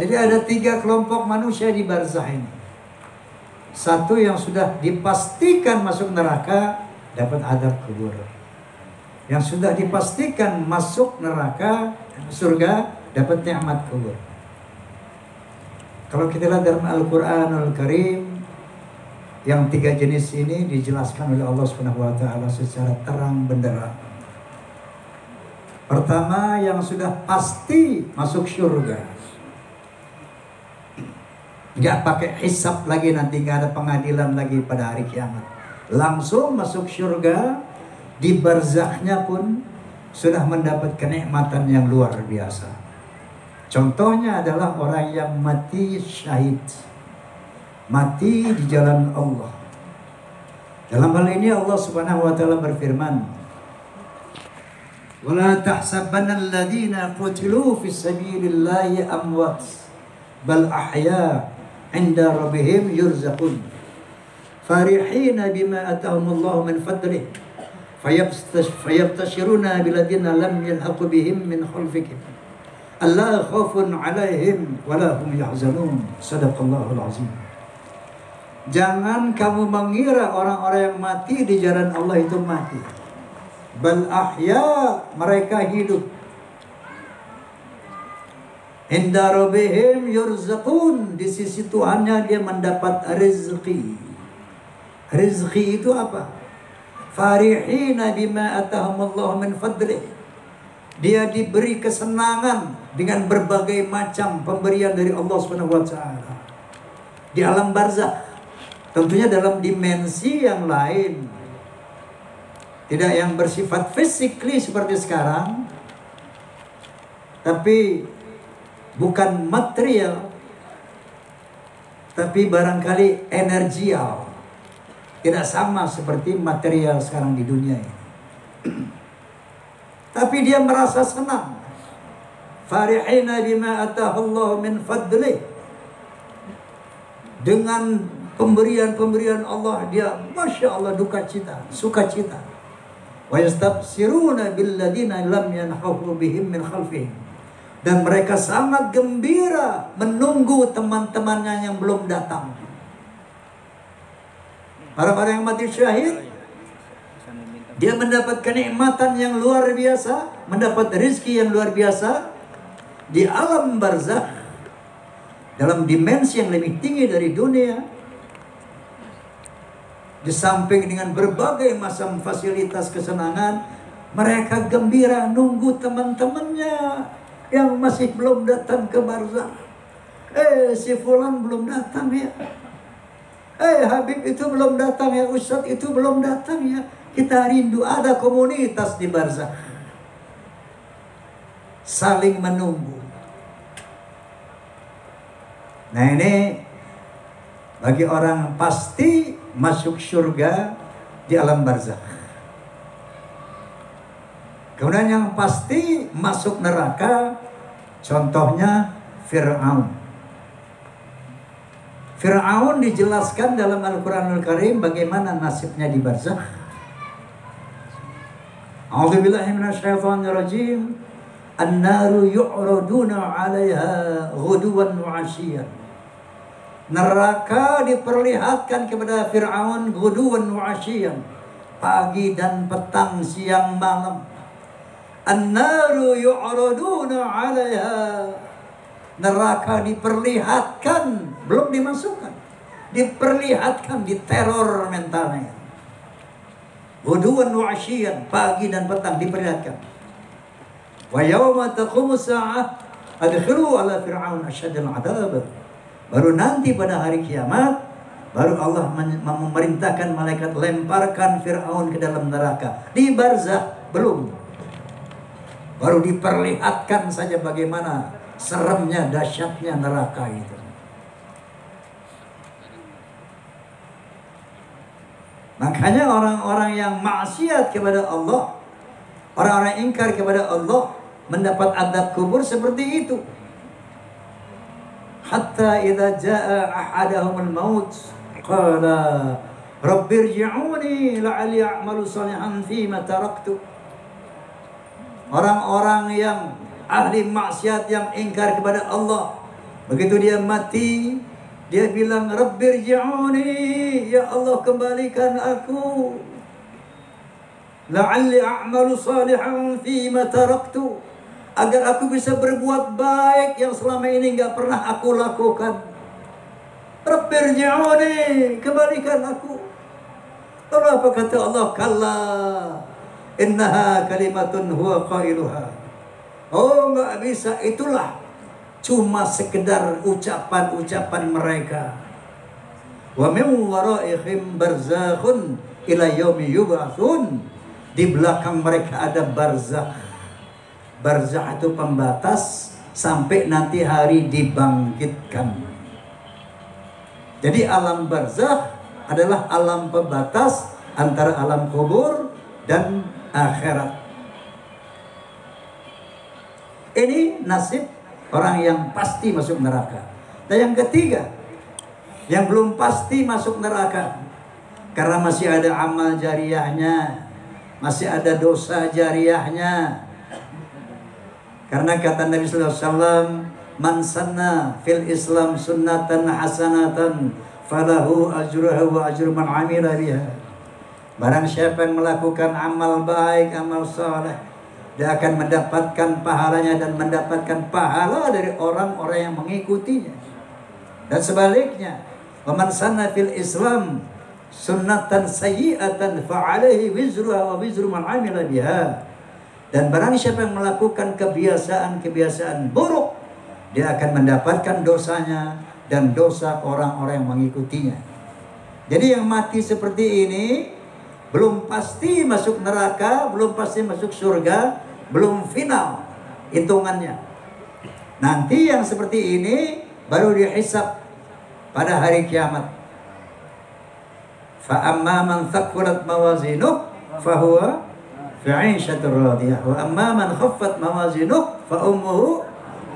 Jadi ada 3 kelompok manusia di barzah ini. Satu yang sudah dipastikan masuk neraka dapat adab kubur. Yang sudah dipastikan masuk neraka surga dapat nikmat kubur. Kalau kita lihat dalam Al-Qur'anul Karim, yang 3 jenis ini dijelaskan oleh Allah Subhanahu wa taala secara terang benderang. Pertama, yang sudah pasti masuk surga. Gak pakai hisab lagi, nanti gak ada pengadilan lagi pada hari kiamat. Langsung masuk surga, di barzahnya pun sudah mendapat kenikmatan yang luar biasa. Contohnya adalah orang yang mati syahid, mati di jalan Allah. Dalam hal ini Allah Subhanahu wa taala berfirman, "Wala tahsabanna alladziina qutilu fi sabilillahi amwat, bal ahya 'inda rabbihim yurzaqun. Farihina bima atahumullahu min fadlihi, fayabtashiruna biladina lam yalhaqu bihim min khalfihim. Alla khaufun 'alaihim wa la hum yahzanun." Shadaqallahul azim. Jangan kamu mengira orang-orang yang mati di jalan Allah itu mati. Bal ahya, mereka hidup. Inda rabbihim yurzaqun, di sisi Tuhannya dia mendapat rezeki. Rezeki itu apa? Farihina bima atahumullahu min fadlih. Dia diberi kesenangan dengan berbagai macam pemberian dari Allah Subhanahu wa taala. Di alam barzakh, tentunya dalam dimensi yang lain. Tidak yang bersifat physically seperti sekarang, tapi bukan material, tapi barangkali energial. Tidak sama seperti material sekarang di dunia ini. Tapi dia merasa senang. Farihina bima atahullahu min fadlih. Dengan pemberian-pemberian Allah, dia Masya Allah duka cita, suka cita. Wa yastabsiruna billadina lam yanhahu bihim min khalfihim. Dan mereka sangat gembira menunggu teman-temannya yang belum datang. Orang-orang yang mati syahid, dia mendapat kenikmatan yang luar biasa, mendapat rezeki yang luar biasa di alam barzakh, dalam dimensi yang lebih tinggi dari dunia. Di samping dengan berbagai macam fasilitas kesenangan, mereka gembira nunggu teman-temannya yang masih belum datang ke barzakh. Si fulan belum datang ya. Habib itu belum datang ya, Ustadz itu belum datang ya. Kita rindu ada komunitas di barzakh. Saling menunggu. Nah ini bagi orang pasti masuk surga di alam barzakh. Kemudian yang pasti masuk neraka, contohnya Fir'aun. Fir'aun dijelaskan dalam Al-Quranul Karim bagaimana nasibnya di barzakh. A'udzubillahi minasyaitonirrajim. An-naru yu'raduna 'alaiha ghuduwan wa 'ashiyyan. Neraka diperlihatkan kepada Fir'aun ghuduwan wa 'ashiyyan, pagi dan petang, siang malam. An-naru yu'raduna 'alaiha. Neraka diperlihatkan, belum dimasukkan. Diperlihatkan, diteror mentalnya. Ghuduwan wa 'ashiyyan, pagi dan petang diperlihatkan. Wa yawma taqumu sa'ah adkhilu ala fir'aun asyadal 'adab. Baru nanti pada hari kiamat baru Allah memerintahkan malaikat lemparkan Fir'aun ke dalam neraka. Di barzakh belum. Baru diperlihatkan saja bagaimana seremnya, dahsyatnya neraka itu. Makanya orang-orang yang maksiat kepada Allah, orang-orang yang ingkar kepada Allah, mendapat azab kubur seperti itu. Hatta idza jaa ahadahumul maut qala rabbirji'uni la'alli a'malu salihan fima taraktu. Orang-orang yang ahli maksiat yang ingkar kepada Allah, begitu dia mati, dia bilang rabbirji'uni, ya Allah kembalikan aku, la'alli a'malu salihan fima taraktu, agar aku bisa berbuat baik yang selama ini enggak pernah aku lakukan. Rabbirji'uni, kembalikan aku. Lalu apa kata Allah? Kalla innaha kalimatun huwa qailuha. Oh, enggak bisa, itulah cuma sekedar ucapan-ucapan mereka. Wa min waraihim barzakhun ila yaumi yub'atsun. Di belakang mereka ada barzakh. Barzakh itu pembatas sampai nanti hari dibangkitkan. Jadi alam barzakh adalah alam pembatas antara alam kubur dan akhirat. Ini nasib orang yang pasti masuk neraka. Dan yang ketiga, yang belum pasti masuk neraka karena masih ada amal jariyahnya, masih ada dosa jariyahnya. Karena kata Nabi sallallahu alaihi wasallam, man sanna fil Islam sunnatan hasanatan falahu ajruha wa ajru man amila biha. Barang siapa yang melakukan amal baik, amal saleh, dia akan mendapatkan pahalanya dan mendapatkan pahala dari orang-orang yang mengikutinya. Dan sebaliknya, man sanna fil Islam sunnatan sayyi'atan fa alaihi wizruha wa wizru man amila biha. Dan barang siapa yang melakukan kebiasaan-kebiasaan buruk, dia akan mendapatkan dosanya dan dosa orang-orang yang mengikutinya. Jadi yang mati seperti ini belum pasti masuk neraka, belum pasti masuk surga, belum final hitungannya. Nanti yang seperti ini baru dihisab pada hari kiamat. Fa amma man thaqulat mawazinuh fahuwa fi 'ishatir radiyah wa amma man khaffat mawazinuh fa ummuhu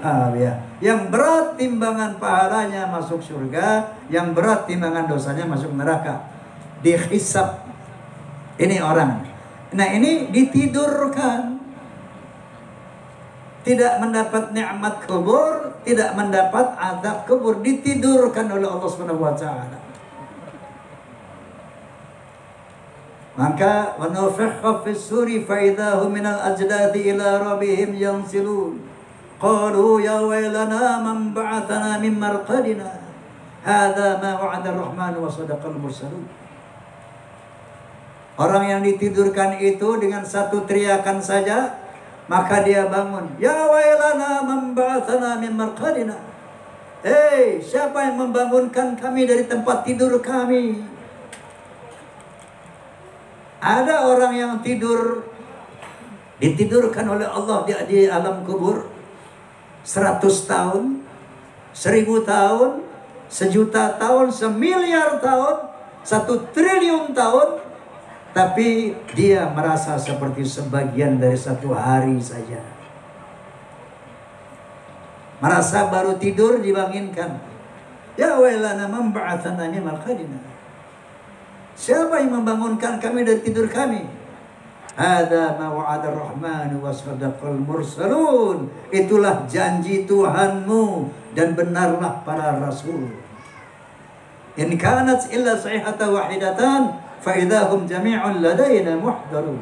hawiyah. Yang berat timbangan pahalanya masuk surga, yang berat timbangan dosanya masuk neraka. Dihisab ini orang. Nah, ini ditidurkan. Tidak mendapat nikmat kubur, tidak mendapat azab kubur, ditidurkan oleh Allah Subhanahu wa taala. Maka wa nufikha fis suri fa idahum minal ajdadi ila rabbihim yansilun. Qalu ya waylana man ba'athana min marqadina. Hadza ma wa'ada ar-rahman wa sadaqal mursalun. Orang yang ditidurkan itu dengan satu teriakan saja, maka dia bangun. Ya wailana man ba'athana min marqadina. Hei, siapa yang membangunkan kami dari tempat tidur kami? Ada orang yang tidur, ditidurkan oleh Allah di alam kubur 100 tahun, 1000 tahun, 1.000.000 tahun, 1.000.000.000 tahun, 1 triliun tahun. Tapi dia merasa seperti sebagian dari 1 hari saja. Merasa baru tidur dibangunkan. Ya wailana man ba'athana min marqadina. Siapa yang membangunkan kami dari tidur kami? Hadza ma wa'ada ar-rahman wa sadaqal mursalun. Itulah janji Tuhanmu dan benarlah para rasul. In kanat illa sayhatan wahidatan fa'idahum jami'un ladaina muhdarun.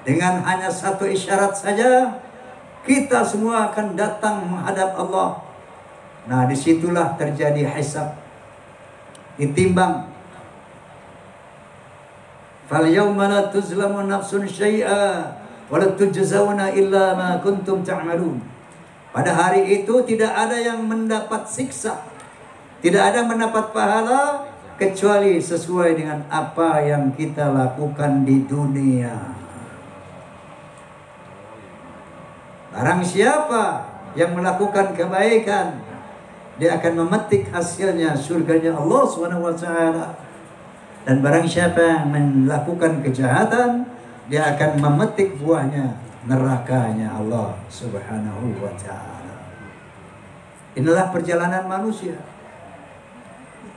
Dengan hanya satu isyarat saja, kita semua akan datang menghadap Allah. Nah, disitulah terjadi hisab, ditimbang. Fal yawma la tuzlamu nafsun syai'a wa la tujzauna illa ma kuntum ta'malun. Pada hari itu tidak ada yang mendapat siksa, Tidak ada mendapat pahala kecuali sesuai dengan apa yang kita lakukan di dunia. Barang siapa yang melakukan kebaikan, dia akan memetik hasilnya surganya Allah SWT. Dan barang siapa yang melakukan kejahatan, dia akan memetik buahnya nerakanya Allah Subhanahu wa ta'ala. Inilah perjalanan manusia.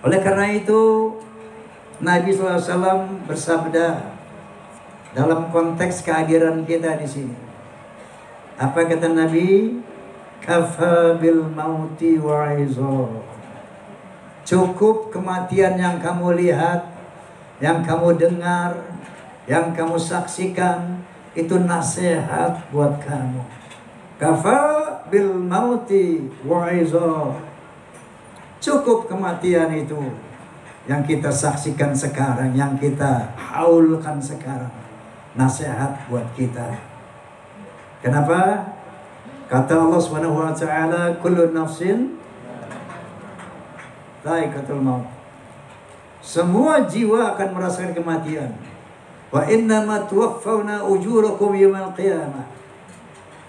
Oleh karena itu Nabi SAW bersabda dalam konteks kehadiran kita di sini. Apa kata Nabi? Kafa bil mauti wa'izo. Cukup kematian yang kamu lihat, yang kamu dengar, yang kamu saksikan, itu nasihat buat kamu. Kafa bil mauti wa'izo. Cukup kematian itu yang kita saksikan sekarang, yang kita haulkan sekarang, nasihat buat kita. Kenapa? Kata Allah Subhanahu wa taala, kullu nafsin dha'iqatul maut. Semua jiwa akan merasakan kematian. Wa innama tuwaffawna ujurakum yawmal qiyamah.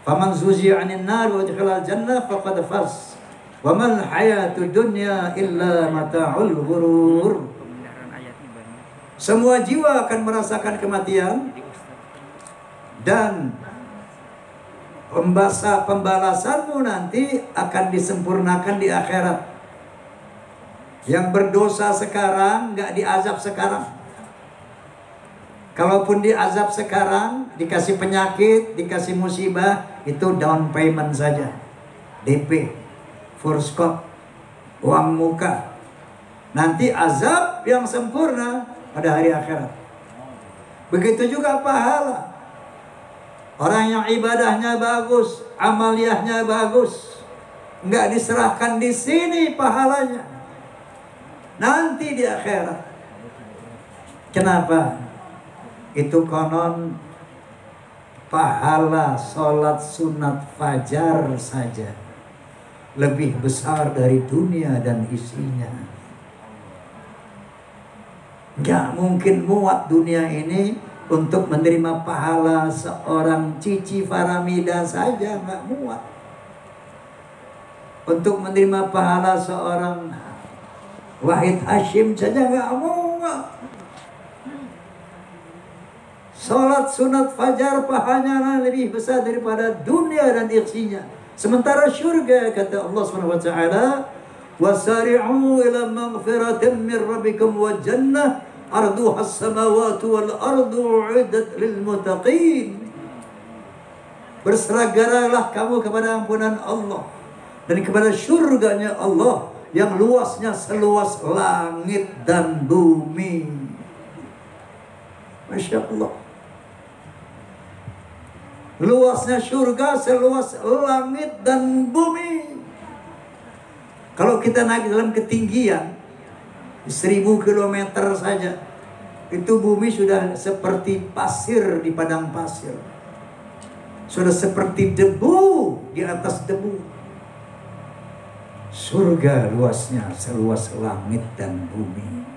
Faman zuzi'a 'anil nar wa dakhala al-jannah faqad faz. Wa mal hayatud dunya illa mata'ul ghurur. Semua jiwa akan merasakan kematian dan pembalasanmu nanti akan disempurnakan di akhirat. Yang berdosa sekarang nggak diazab sekarang. Kalaupun diazab sekarang, dikasih penyakit, dikasih musibah, itu down payment saja, DP, first cost, uang muka. Nanti azab yang sempurna pada hari akhirat. Begitu juga pahala. Orang yang ibadahnya bagus, amaliyahnya bagus, nggak diserahkan di sini pahalanya, nanti di akhirat. Kenapa? Itu konon pahala sholat sunat fajar saja lebih besar dari dunia dan isinya. Nggak mungkin muat dunia ini untuk menerima pahala seorang Cici Faramida saja, nggak muat. Untuk menerima pahala seorang Wahid Hashim saja nggak muat. Salat sunat fajar pahalanya lebih besar daripada dunia dan isinya. Sementara syurga, kata Allah SWT, wasari'u ila maghfiratin min rabbikum wa jannah arduha as-samawati wal ardu uiddat lil muttaqin. Bersegeralah kamu kepada ampunan Allah dan kepada syurganya Allah yang luasnya seluas langit dan bumi. Masya Allah. Luasnya surga seluas langit dan bumi. Kalau kita naik dalam ketinggian 1000 km saja, itu bumi sudah seperti pasir di padang pasir, sudah seperti debu di atas debu. Surga luasnya seluas langit dan bumi.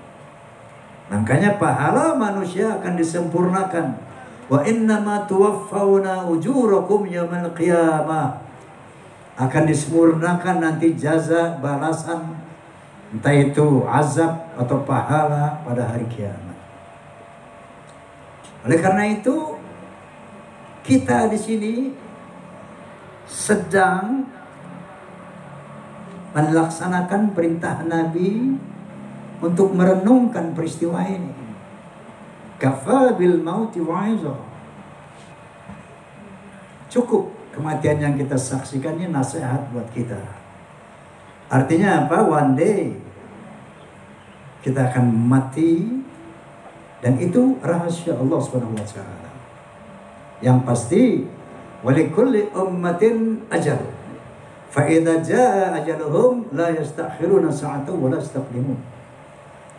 Makanya pahala manusia akan disempurnakan. Wa innama tuwaffawna ujurakum yawmal qiyamah. Akan disempurnakan nanti jaza, balasan, entah itu azab atau pahala pada hari kiamat. Oleh karena itu, kita di sini sedang melaksanakan perintah Nabi untuk merenungkan peristiwa ini. Kafa bil mauti wa'izo. Cukup kematian yang kita saksikan ini nasihat buat kita. Artinya apa? One day kita akan mati, dan itu rahasia Allah Subhanahu wa taala. Yang pasti, walikulli ummatin ajal. Fa idza jaa ajaluhum la yastakhiruna sa'atan wa la yastaqdimun.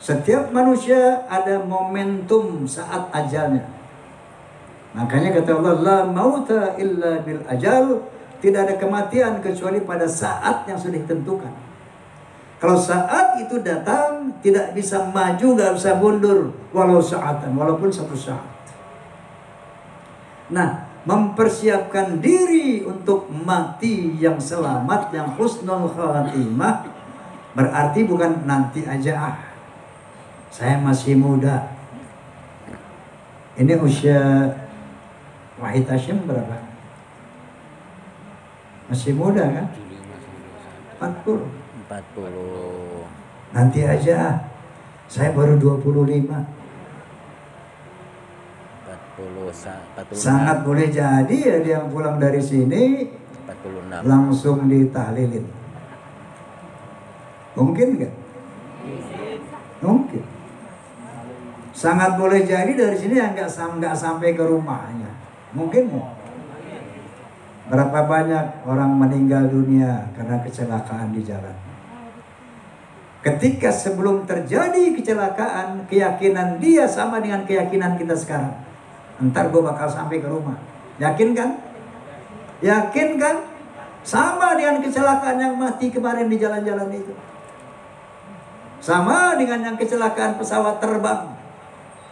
Setiap manusia ada momentum saat ajalnya. Makanya kata Allah, la mauta illa bil ajal. Tidak ada kematian kecuali pada saat yang sudah ditentukan. Kalau saat itu datang, tidak bisa maju, nggak bisa mundur, walau saatan, walaupun satu saat. Nah, mempersiapkan diri untuk mati yang selamat, yang husnul khatimah, berarti bukan nanti aja, saya masih muda. Ini usia Wahid Hashim berapa? Masih muda kan? 40. Nanti aja, saya baru 25. 40. Sangat boleh jadi ya dia pulang dari sini 46. langsung ditahlilin. Mungkin nggak? Mungkin. Sangat boleh jadi dari sini yang nggak sampai ke rumahnya. Mungkin nggak? Berapa banyak orang meninggal dunia karena kecelakaan di jalan. Ketika sebelum terjadi kecelakaan, keyakinan dia sama dengan keyakinan kita sekarang. Ntar gue bakal sampai ke rumah. Yakin kan? Yakin kan? Sama dengan kecelakaan yang mati kemarin di jalan-jalan itu. Sama dengan yang kecelakaan pesawat terbang.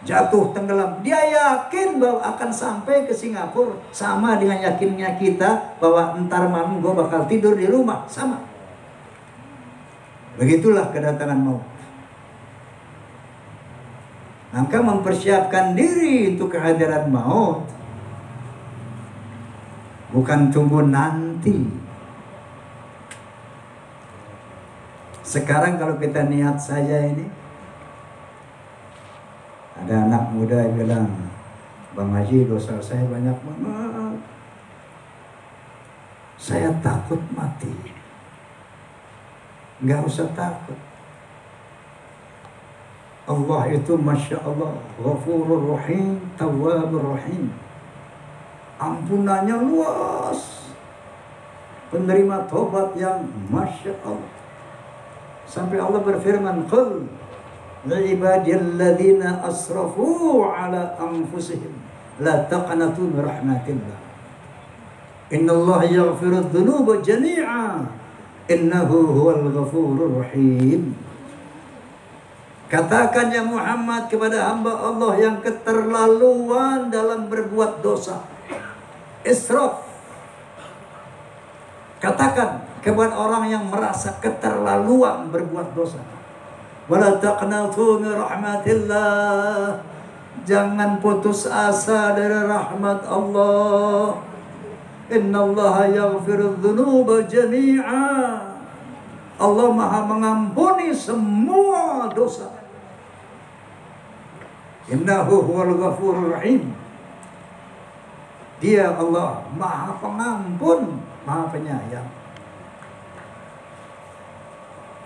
Jatuh tenggelam. Dia yakin bahwa akan sampai ke Singapura. Sama dengan yakinnya kita bahwa ntar malam gue bakal tidur di rumah. Sama. Begitulah kedatangan maut. Maka mempersiapkan diri untuk kehadiran maut bukan tunggu nanti. Sekarang kalau kita niat saja ini, ada anak muda yang bilang, Bang Haji, dosa saya banyak banget, saya takut mati. Nggak usah takut. Allah itu Masya Allah, Ghafurur Rahim, Tawwabur Rahim. Ampunannya luas, penerima tobat yang Masya Allah. Sampai Allah berfirman, Qul li'ibadiyalladzina asrafu ala anfusihim la taqnatu min rahmatillah. Innallaha yaghfirudz dzunuba jami'a. Innahu huwal ghafurur rahim. Katakan ya Muhammad kepada hamba Allah yang keterlaluan dalam berbuat dosa, israf. Katakan kepada orang yang merasa keterlaluan berbuat dosa, wala taqnatu min rahmatillah. Jangan putus asa dari rahmat Allah. Innallaha yaghfirudz dzunuba jami'a. Allah Maha mengampuni semua dosa. Innahu huwal ghafurur rahim. Dia Allah Maha Pengampun, Maha Penyayang.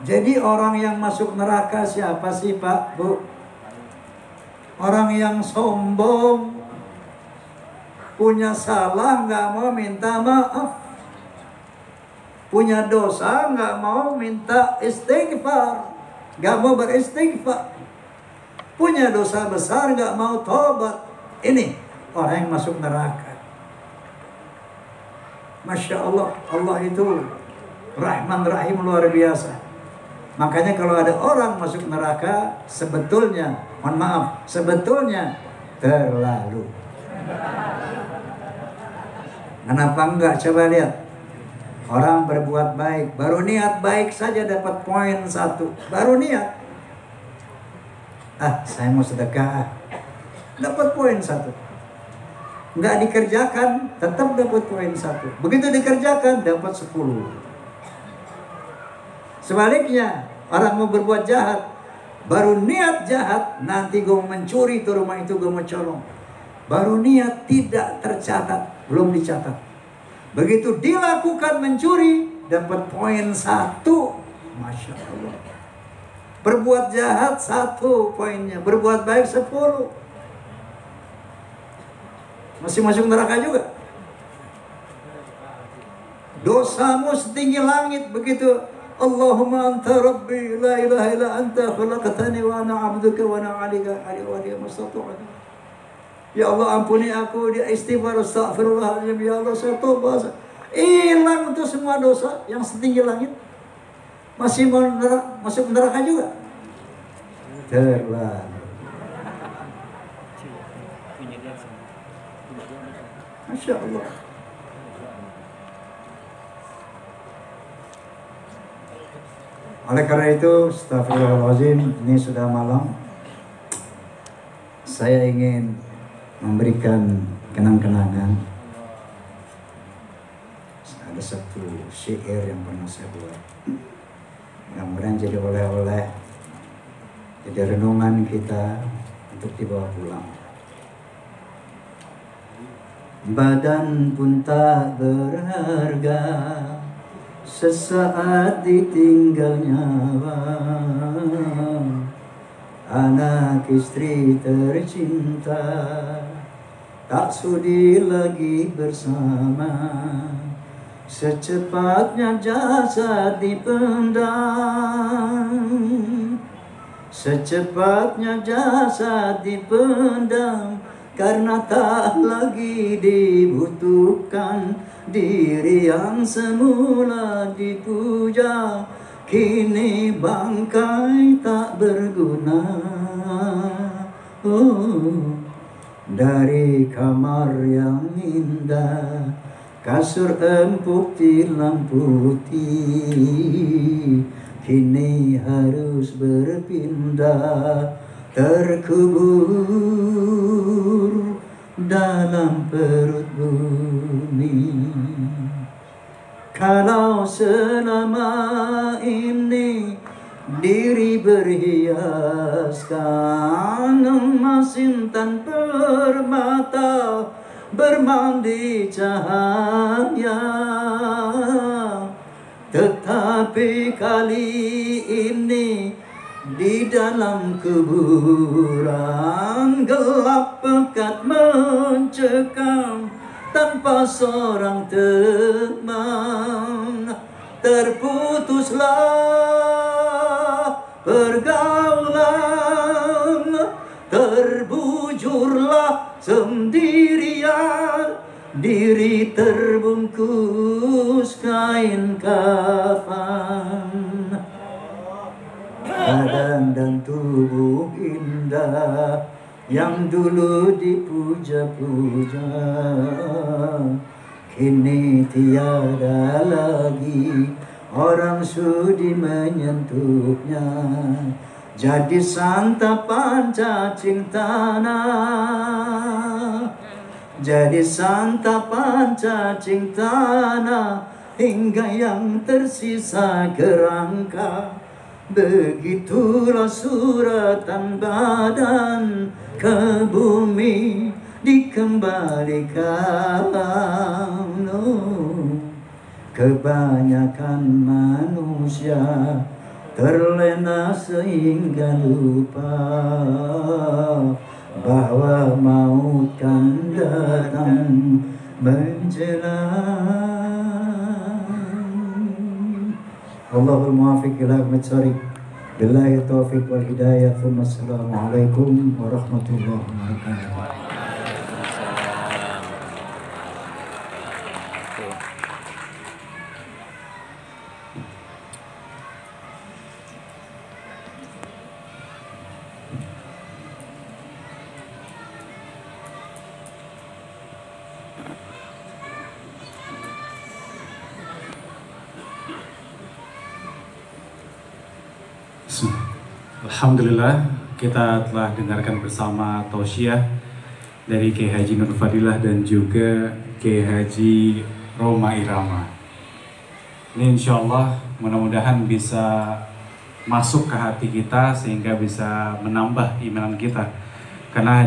Jadi orang yang masuk neraka siapa sih Pak, Bu? Orang yang sombong, punya salah nggak mau minta maaf, punya dosa nggak mau minta istighfar, nggak mau beristighfar, punya dosa besar nggak mau tobat. Ini orang yang masuk neraka. Masya Allah, Allah itu Rahman Rahim luar biasa. Makanya kalau ada orang masuk neraka, sebetulnya, mohon maaf, sebetulnya terlalu. Kenapa enggak? Coba lihat. Orang berbuat baik, baru niat baik saja dapat poin 1. Baru niat. Saya mau sedekah. Dapat poin 1. Enggak dikerjakan, tetap dapat poin 1. Begitu dikerjakan, dapat 10. Sebaliknya, orang mau berbuat jahat, baru niat jahat, nanti gue mau mencuri tuh rumah itu, gue mau colong. Baru niat tidak tercatat, belum dicatat. Begitu dilakukan mencuri, dapat poin 1. Masya Allah. Berbuat jahat 1 poinnya, berbuat baik 10. Masih masuk neraka juga. Dosamu setinggi langit, begitu Allahumma anta rabbi la ilaha illa anta khalaqtani wa ana 'abduka wa ana 'alaika mustaqim. Ya Allah, ampuni aku, dia istighfar, astagfirullahaladzim, ya Allah saya tobat. Hilang tuh semua dosa yang setinggi langit. masih mau masuk neraka juga. Terlalu. Masya Allah. Oleh karena itu, astagfirullahaladzim, ini sudah malam. Saya ingin memberikan kenang-kenangan. Ada satu syair yang pernah saya buat. Mudah-mudahan jadi oleh-oleh, jadi renungan kita untuk dibawa pulang. Badan pun tak berharga, sesaat ditinggal nyawa. Anak istri tercinta tak sudi lagi bersama. Secepatnya jasad dipendam, secepatnya jasad dipendam, karena tak lagi dibutuhkan. Diri yang semula dipuja, kini bangkai tak berguna. Oh, dari kamar yang indah, kasur empuk tilam putih, kini harus berpindah, terkubur dalam perut bumi. Kalau selama ini diri berhiaskan emas intan permata, bermandi cahaya, tetapi kali ini di dalam kuburan gelap pekat mencekam, tanpa seorang teman. Terputuslah pergaulan, terbujurlah sendirian, diri terbungkus kain kafan. Badan dan tubuh indah yang dulu dipuja-puja, kini tiada lagi orang sudi menyentuhnya. Jadi santapan cacing tanah, jadi santapan cacing tanah, hingga yang tersisa kerangka. Begitulah suratan badan ke bumi dikembalikan. Kebanyakan manusia terlena sehingga lupa bahwa maut kan datang menjelang. Allahul muwafiq ila aqwamit thoriq. Billahi taufiq wal hidayah. Assalamualaikum warahmatullahi wabarakatuh. Alhamdulillah, kita telah dengarkan bersama tausiah dari Kiai Haji Nur Fadilah dan juga Kiai Haji Roma Irama. Ini insya Allah mudah-mudahan bisa masuk ke hati kita sehingga bisa menambah iman kita. Karena